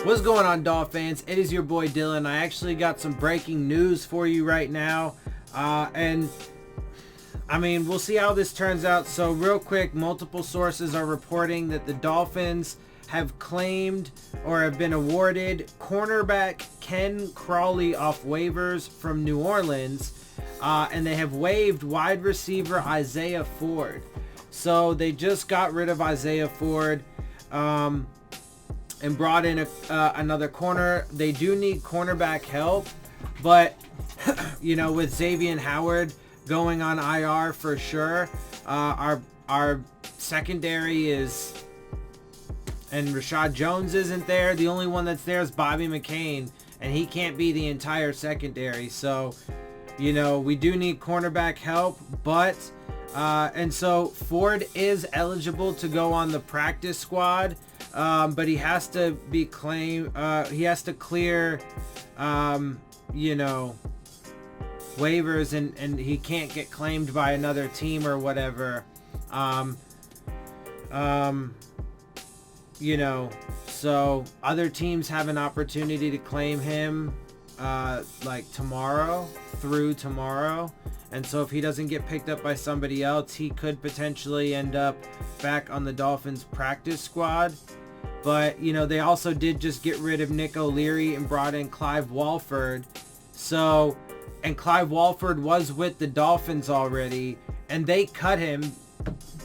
What's going on, Dolphins? It is your boy Dillon. I actually got some breaking news for you right now. And I mean, we'll see how this turns out. So real quick, multiple sources are reporting that the Dolphins have claimed or have been awarded cornerback Ken Crawley off waivers from New Orleans. And they have waived wide receiver Isaiah Ford. So they just got rid of Isaiah Ford. And brought in another corner. They do need cornerback help, but you know, with Xavier Howard going on IR for sure, our secondary is, and Rashad Jones isn't there. The only one that's there is Bobby McCain, and he can't be the entire secondary. So, you know, we do need cornerback help, but and so Ford is eligible to go on the practice squad. But he has to be claimed, he has to clear, you know, waivers, and he can't get claimed by another team or whatever. You know, so other teams have an opportunity to claim him, like through tomorrow. And so if he doesn't get picked up by somebody else, he could potentially end up back on the Dolphins practice squad. But, you know, they also did just get rid of Nick O'Leary and brought in Clive Walford. So, and Clive Walford was with the Dolphins already, and they cut him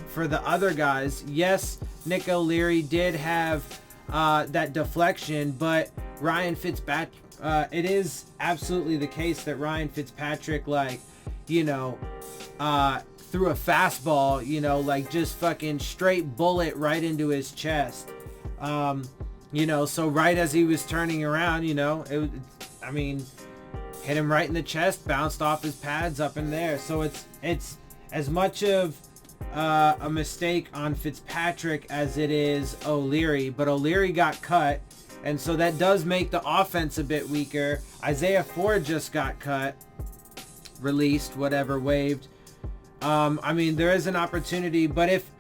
for the other guys. Yes, Nick O'Leary did have that deflection, but Ryan Fitzpatrick, it is absolutely the case that Ryan Fitzpatrick, like, you know, threw a fastball, you know, like just fucking straight bullet right into his chest. You know, so right as he was turning around, you know, I mean, hit him right in the chest, bounced off his pads up in there. So it's as much of a mistake on Fitzpatrick as it is O'Leary, but O'Leary got cut, and so that does make the offense a bit weaker. Isaiah Ford just got cut, released, whatever, waived. I mean, there is an opportunity, but if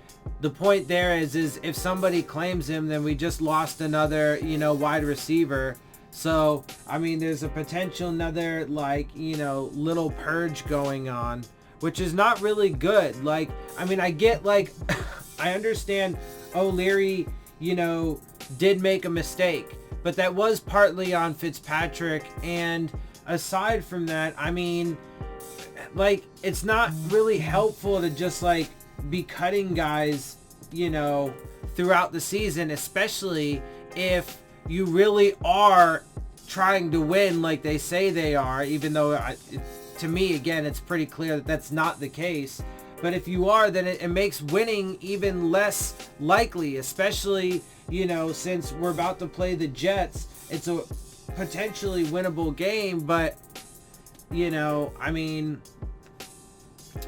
the point there is if somebody claims him, then we just lost another, you know, wide receiver. So, I mean, there's a potential another, like, you know, little purge going on, which is not really good. Like, I mean, I get, like, I understand O'Leary, you know, did make a mistake, but that was partly on Fitzpatrick. And aside from that, I mean, like, it's not really helpful to just, like, be cutting guys, you know, throughout the season, especially if you really are trying to win like they say they are, even though to me, again, it's pretty clear that that's not the case. But if you are, then it makes winning even less likely, especially, you know, since we're about to play the Jets. It's a potentially winnable game, but, you know, I mean,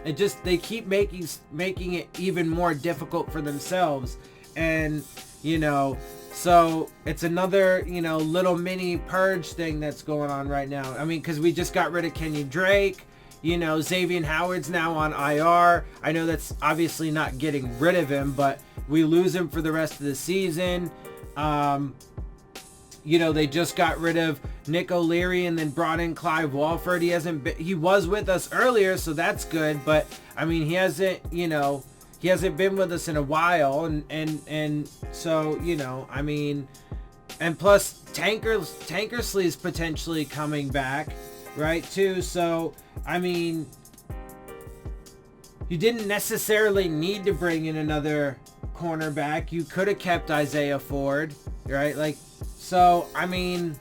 it just, they keep making it even more difficult for themselves. And, you know, so it's another, you know, little mini purge thing that's going on right now. I mean, because we just got rid of Kenyon Drake. You know, Xavier Howard's now on IR. I know that's obviously not getting rid of him, but we lose him for the rest of the season. You know, they just got rid of Nick O'Leary and then brought in Clive Walford. He was with us earlier, so that's good. But I mean, he hasn't, you know, he hasn't been with us in a while. And so, you know, I mean, and plus Tankersley's potentially coming back, right, too. So, I mean, you didn't necessarily need to bring in another cornerback. You could have kept Isaiah Ford, right? Like, so, I mean,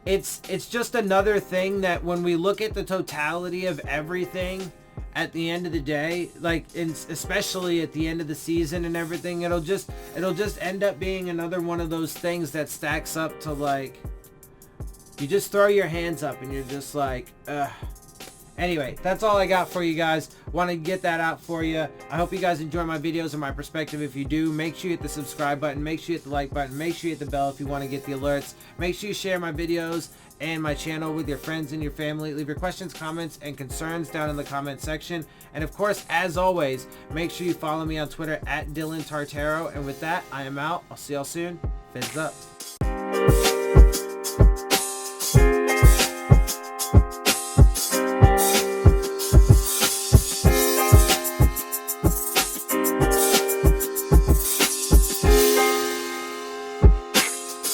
it's just another thing that when we look at the totality of everything at the end of the day, like, especially at the end of the season and everything, it'll just end up being another one of those things that stacks up to, like, you just throw your hands up and you're just like, ugh. Anyway, that's all I got for you guys. Want to get that out for you. I hope you guys enjoy my videos and my perspective. If you do, make sure you hit the subscribe button. Make sure you hit the like button. Make sure you hit the bell if you want to get the alerts. Make sure you share my videos and my channel with your friends and your family. Leave your questions, comments, and concerns down in the comment section. And of course, as always, make sure you follow me on Twitter at Dillon Tartaro. And with that, I am out. I'll see y'all soon. Phins up. Bye.